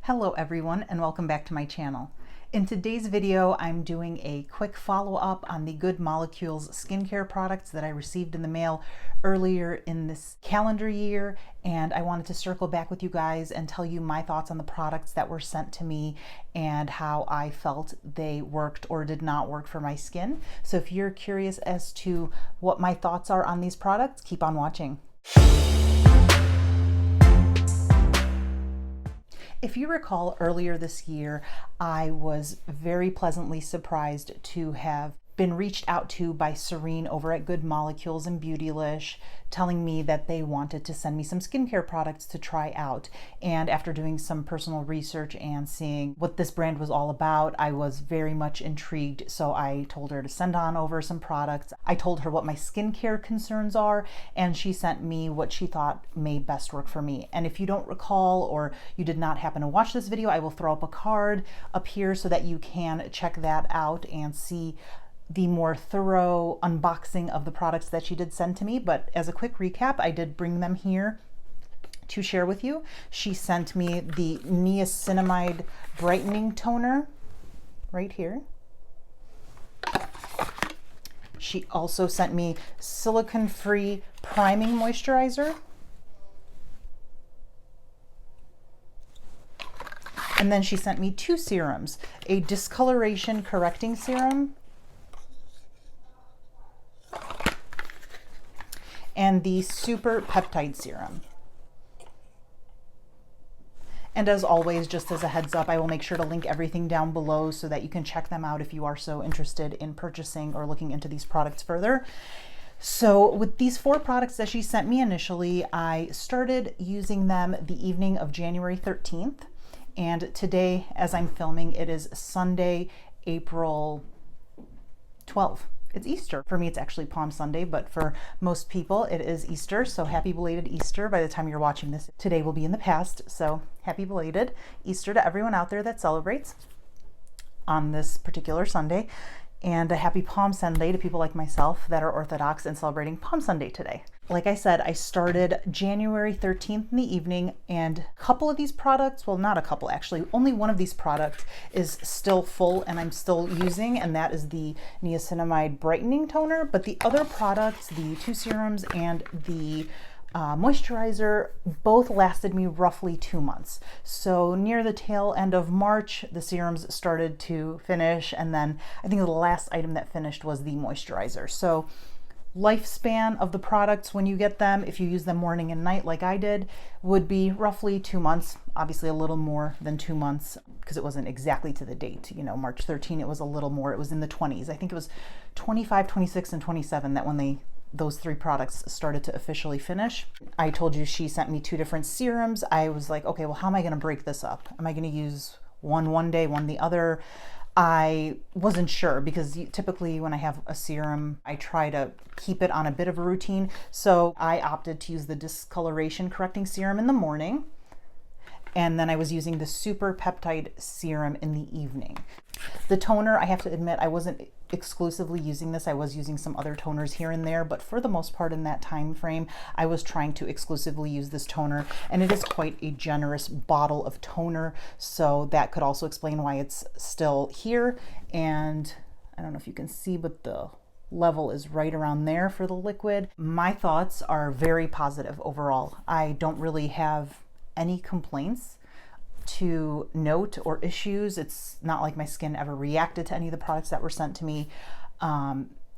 Hello everyone and welcome back to my channel. In today's video, I'm doing a quick follow-up on the Good Molecules skincare products that I received in the mail earlier in this calendar year, and I wanted to circle back with you guys and tell you my thoughts on the products that were sent to me and how I felt they worked or did not work for my skin. So if you're curious as to what my thoughts are on these products, keep on watching. If you recall, earlier this year, I was very pleasantly surprised to have been reached out to by Serene over at Good Molecules and Beautylish, telling me that they wanted to send me some skincare products to try out. And after doing some personal research and seeing what this brand was all about, I was very much intrigued. So I told her to send on over some products. I told her what my skincare concerns are, and she sent me what she thought may best work for me. And if you don't recall, or you did not happen to watch this video, I will throw up a card up here so that you can check that out and see the more thorough unboxing of the products that she did send to me. But as a quick recap, I did bring them here to share with you. She sent me the Niacinamide Brightening Toner right here. She also sent me Silicone-Free Priming Moisturizer. And then she sent me two serums, a discoloration correcting serum and the Super Peptide Serum. And as always, just as a heads up, I will make sure to link everything down below so that you can check them out if you are so interested in purchasing or looking into these products further. So with these four products that she sent me initially, I started using them the evening of January 13th. And today, as I'm filming, it is Sunday, April 12th. It's Easter. For me, it's actually Palm Sunday, but for most people, it is Easter. So happy belated Easter. By the time you're watching this, today will be in the past. So happy belated Easter to everyone out there that celebrates on this particular Sunday. And a happy Palm Sunday to people like myself that are Orthodox and celebrating Palm Sunday today. Like I said, I started January 13th in the evening, and a couple of these products, well, not a couple actually, only one of these products is still full and I'm still using, and that is the Niacinamide Brightening Toner. But the other products, the two serums and the moisturizer, both lasted me roughly 2 months. So near the tail end of March, the serums started to finish, and then I think the last item that finished was the moisturizer. So lifespan of the products when you get them, if you use them morning and night like I did, would be roughly 2 months. Obviously a little more than 2 months because it wasn't exactly to the date. You know, March 13, it was a little more. It was in the 20s. I think it was 25, 26, and 27 that when those three products started to officially finish. I told you she sent me two different serums. I was like, okay, well, how am I gonna break this up? Am I gonna use one day, one the other? I wasn't sure because typically when I have a serum, I try to keep it on a bit of a routine. So I opted to use the discoloration correcting serum in the morning. And then I was using the Super Peptide Serum in the evening. The toner, I have to admit, I wasn't exclusively using this. I was using some other toners here and there, but for the most part in that time frame, I was trying to exclusively use this toner, and it is quite a generous bottle of toner. So that could also explain why it's still here. And I don't know if you can see, but the level is right around there for the liquid. My thoughts are very positive overall. I don't really have any complaints to note or issues. It's not like my skin ever reacted to any of the products that were sent to me.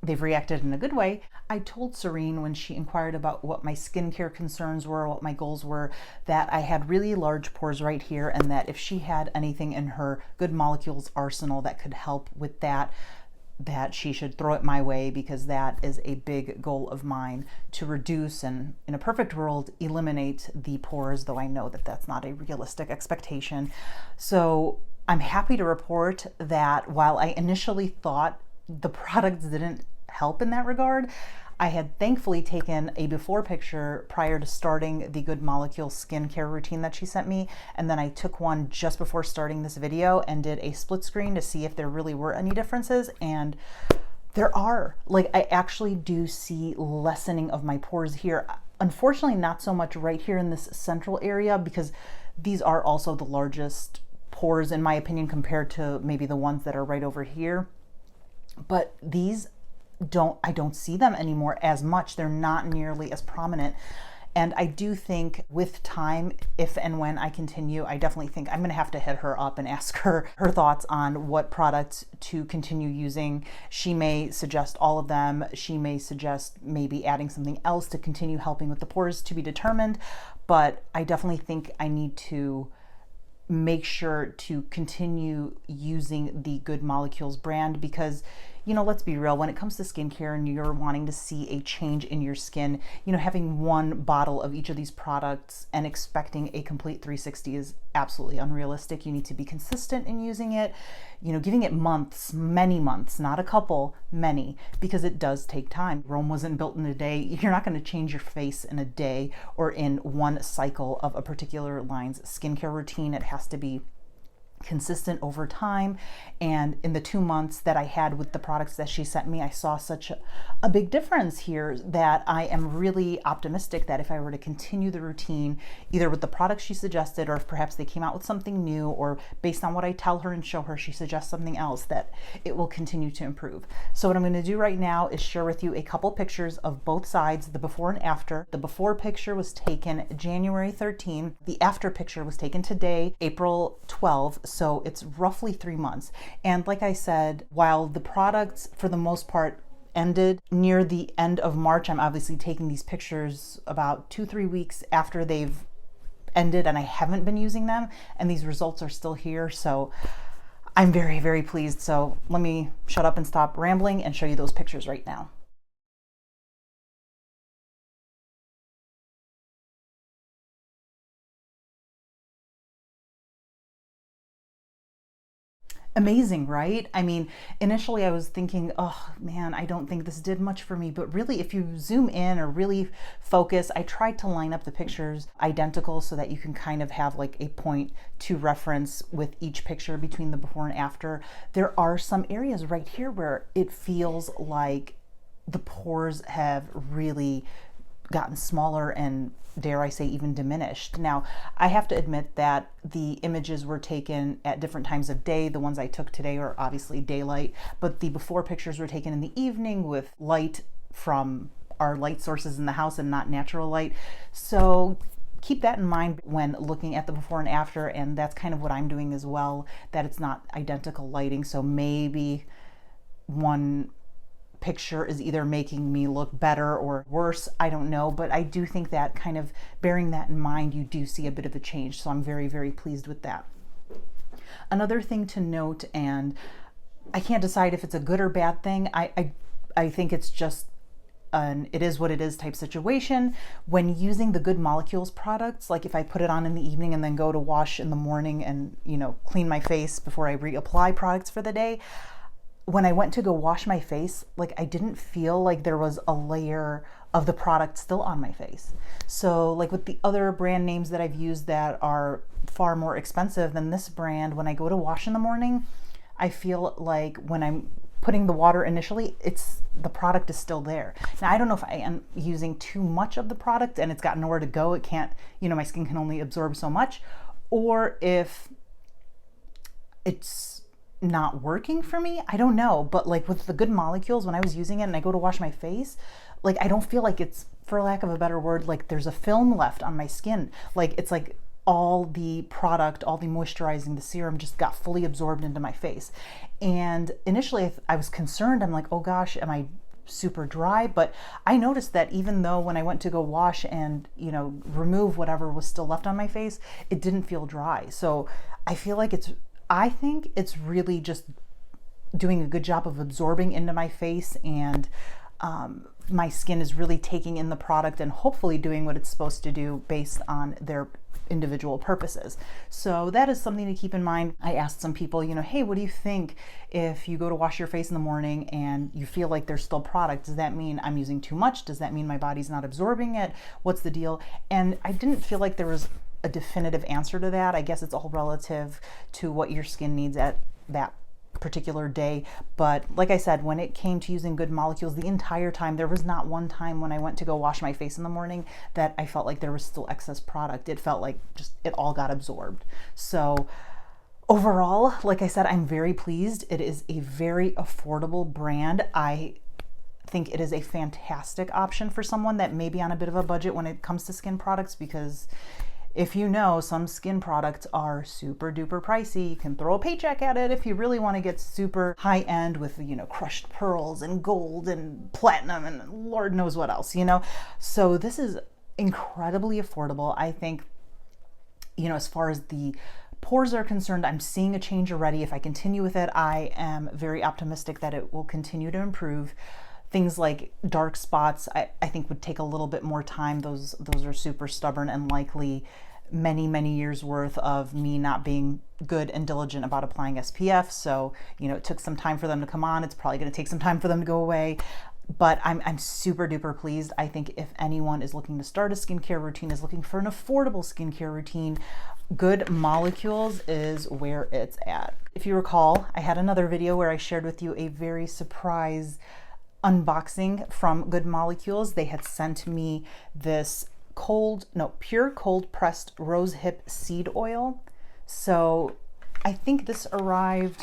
They've reacted in a good way. I told Serene when she inquired about what my skincare concerns were, what my goals were, that I had really large pores right here, and that if she had anything in her Good Molecules arsenal that could help with that she should throw it my way, because that is a big goal of mine, to reduce and, in a perfect world, eliminate the pores, though I know that that's not a realistic expectation. So I'm happy to report that while I initially thought the products didn't help in that regard, I had thankfully taken a before picture prior to starting the Good Molecules skincare routine that she sent me, and then I took one just before starting this video and did a split screen to see if there really were any differences, and there are. Like, I actually do see lessening of my pores here. Unfortunately, not so much right here in this central area, because these are also the largest pores in my opinion compared to maybe the ones that are right over here. But these I don't see them anymore as much. They're not nearly as prominent. And I do think with time, if and when I continue, I definitely think I'm going to have to hit her up and ask her thoughts on what products to continue using. She may suggest all of them. She may suggest maybe adding something else to continue helping with the pores, to be determined. But I definitely think I need to make sure to continue using the Good Molecules brand, because let's be real, when it comes to skincare and you're wanting to see a change in your skin, having one bottle of each of these products and expecting a complete 360 is absolutely unrealistic. You need to be consistent in using it, giving it months, many months, not a couple, many, because it does take time. Rome wasn't built in a day. You're not going to change your face in a day or in one cycle of a particular line's skincare routine. It has to be consistent over time. And in the 2 months that I had with the products that she sent me, I saw such a big difference here that I am really optimistic that if I were to continue the routine, either with the products she suggested, or if perhaps they came out with something new, or based on what I tell her and show her, she suggests something else, that it will continue to improve. So what I'm going to do right now is share with you a couple pictures of both sides, the before and after. The before picture was taken January 13. The after picture was taken today, April 12. So it's roughly 3 months. And like I said, while the products for the most part ended near the end of March, I'm obviously taking these pictures about 2-3 weeks after they've ended and I haven't been using them, and these results are still here. So I'm very, very pleased. So let me shut up and stop rambling and show you those pictures right now. Amazing, right? I mean, initially I was thinking, oh man, I don't think this did much for me. But really, if you zoom in or really focus, I tried to line up the pictures identical so that you can kind of have like a point to reference with each picture between the before and after. There are some areas right here where it feels like the pores have really gotten smaller and, dare I say, even diminished. Now, I have to admit that the images were taken at different times of day. The ones I took today are obviously daylight, but the before pictures were taken in the evening with light from our light sources in the house and not natural light. So keep that in mind when looking at the before and after, and that's kind of what I'm doing as well, that it's not identical lighting. So maybe one picture is either making me look better or worse, I don't know, but I do think that kind of bearing that in mind, you do see a bit of a change. So I'm very, very pleased with that. Another thing to note, and I can't decide if it's a good or bad thing, I think it's just an it is what it is type situation. When using the Good Molecules products, like if I put it on in the evening and then go to wash in the morning and, clean my face before I reapply products for the day, when I went to go wash my face, like I didn't feel like there was a layer of the product still on my face. So like with the other brand names that I've used that are far more expensive than this brand, when I go to wash in the morning, I feel like when I'm putting the water initially, the product is still there. Now, I don't know if I am using too much of the product and it's got nowhere to go. It can't, my skin can only absorb so much, or if it's not working for me. I don't know. But like with the Good Molecules, when I was using it and I go to wash my face, like I don't feel like it's, for lack of a better word, like there's a film left on my skin. Like it's like all the product, all the moisturizing, the serum just got fully absorbed into my face. And initially I was concerned. I'm like, oh gosh, am I super dry? But I noticed that even though when I went to go wash and, remove whatever was still left on my face, it didn't feel dry. So I think it's really just doing a good job of absorbing into my face, and my skin is really taking in the product and hopefully doing what it's supposed to do based on their individual purposes. So that is something to keep in mind. I asked some people, hey, what do you think if you go to wash your face in the morning and you feel like there's still product? Does that mean I'm using too much? Does that mean my body's not absorbing it? What's the deal? And I didn't feel like there was a definitive answer to that. I guess it's all relative to what your skin needs at that particular day. But like I said, when it came to using Good Molecules, the entire time, there was not one time when I went to go wash my face in the morning that I felt like there was still excess product. It felt like just it all got absorbed. So overall, like I said, I'm very pleased. It is a very affordable brand. I think it is a fantastic option for someone that may be on a bit of a budget when it comes to skin products, because if you know, some skin products are super duper pricey. You can throw a paycheck at it if you really want to get super high end with, you know, crushed pearls and gold and platinum and Lord knows what else, you know. So this is incredibly affordable. I think, you know, as far as the pores are concerned, I'm seeing a change already. If I continue with it, I am very optimistic that it will continue to improve. Things like dark spots, I think would take a little bit more time. Those are super stubborn and likely many years worth of me not being good and diligent about applying SPF. So, you know, it took some time for them to come on. It's probably going to take some time for them to go away. But I'm super duper pleased. I think if anyone is looking to start a skincare routine, is looking for an affordable skincare routine, Good Molecules is where it's at. If you recall, I had another video where I shared with you a very surprise unboxing from Good Molecules. They had sent me this pure cold pressed rose hip seed oil. So I think this arrived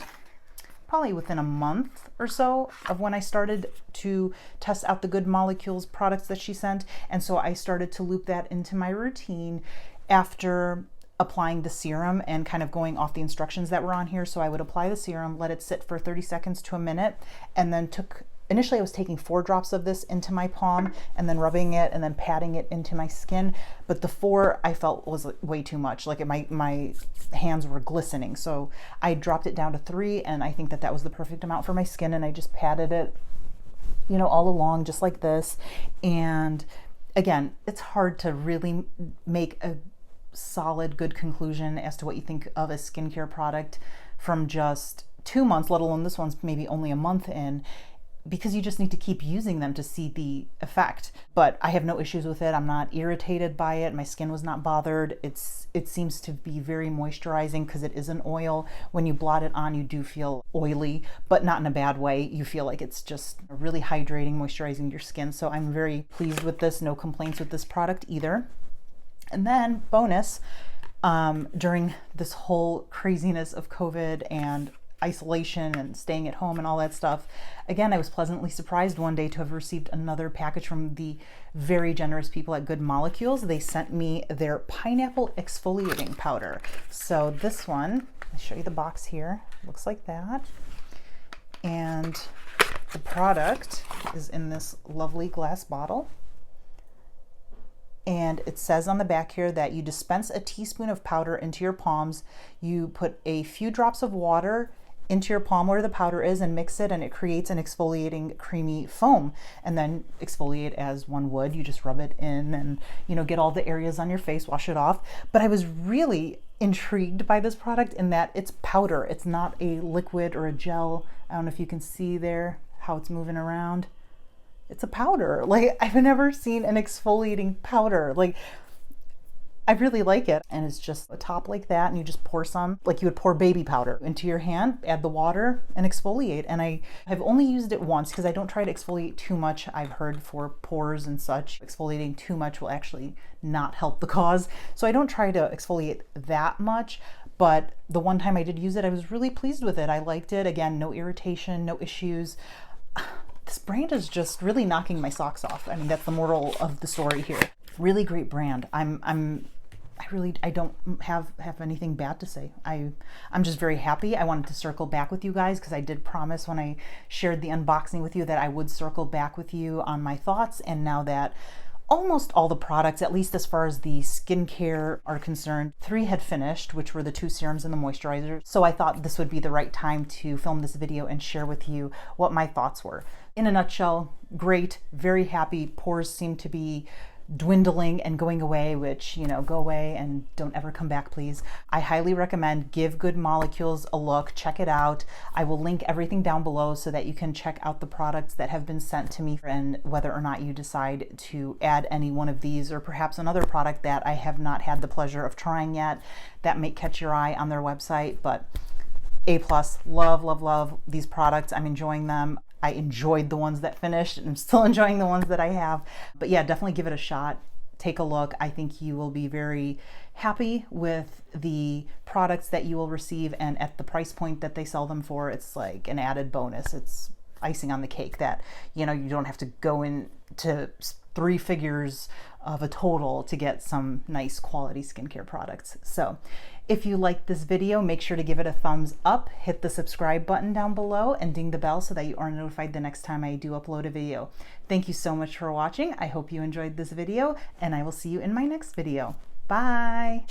probably within a month or so of when I started to test out the Good Molecules products that she sent. And so I started to loop that into my routine after applying the serum and kind of going off the instructions that were on here. So I would apply the serum, let it sit for 30 seconds to a minute, and then initially I was taking 4 drops of this into my palm and then rubbing it and then patting it into my skin. But the 4 I felt was way too much. Like my hands were glistening. So I dropped it down to 3, and I think that was the perfect amount for my skin. And I just patted it, you know, all along just like this. And again, it's hard to really make a solid, good conclusion as to what you think of a skincare product from just 2 months, let alone this one's maybe only a month in, because you just need to keep using them to see the effect. But I have no issues with it. I'm not irritated by it. My skin was not bothered. It seems to be very moisturizing because it is an oil. When you blot it on, you do feel oily, but not in a bad way. You feel like it's just really hydrating, moisturizing your skin. So I'm very pleased with this. No complaints with this product either. And then bonus, during this whole craziness of COVID and isolation and staying at home and all that stuff, again, I was pleasantly surprised one day to have received another package from the very generous people at Good Molecules. They sent me their pineapple exfoliating powder. So this one, I'll show you the box here, looks like that. And the product is in this lovely glass bottle. And it says on the back here that you dispense a teaspoon of powder into your palms. You put a few drops of water into your palm where the powder is and mix it, and it creates an exfoliating creamy foam. And then exfoliate as one would. You just rub it in and, you know, get all the areas on your face, wash it off. But I was really intrigued by this product in that it's powder. It's not a liquid or a gel. I don't know if you can see there how it's moving around. It's a powder. Like, I've never seen an exfoliating powder. Like, I really like it. And it's just a top like that, and you just pour some, like you would pour baby powder, into your hand, add the water, and exfoliate. And I've only used it once because I don't try to exfoliate too much. I've heard for pores and such, exfoliating too much will actually not help the cause. So I don't try to exfoliate that much. But the one time I did use it, I was really pleased with it. I liked it. Again, no irritation, no issues. This brand is just really knocking my socks off. I mean, that's the moral of the story here. Really great brand. I don't have anything bad to say. I'm just very happy. I wanted to circle back with you guys because I did promise when I shared the unboxing with you that I would circle back with you on my thoughts. And now that almost all the products, at least as far as the skincare are concerned, 3 had finished, which were the 2 serums and the moisturizer. So I thought this would be the right time to film this video and share with you what my thoughts were. In a nutshell, great, very happy. Pores seem to be dwindling and going away, which, you know, go away and don't ever come back, please. I highly recommend give Good Molecules a look. Check it out. I will link everything down below so that you can check out the products that have been sent to me and whether or not you decide to add any one of these or perhaps another product that I have not had the pleasure of trying yet that may catch your eye on their website. But A+. Love, love, love these products. I'm enjoying them. I enjoyed the ones that finished, and I'm still enjoying the ones that I have. But yeah, definitely give it a shot. Take a look. I think you will be very happy with the products that you will receive, and at the price point that they sell them for, it's like an added bonus. It's icing on the cake that, you know, you don't have to go into 3 figures of a total to get some nice quality skincare products. So if you liked this video, make sure to give it a thumbs up, hit the subscribe button down below, and ding the bell so that you are notified the next time I do upload a video. Thank you so much for watching. I hope you enjoyed this video, and I will see you in my next video. Bye.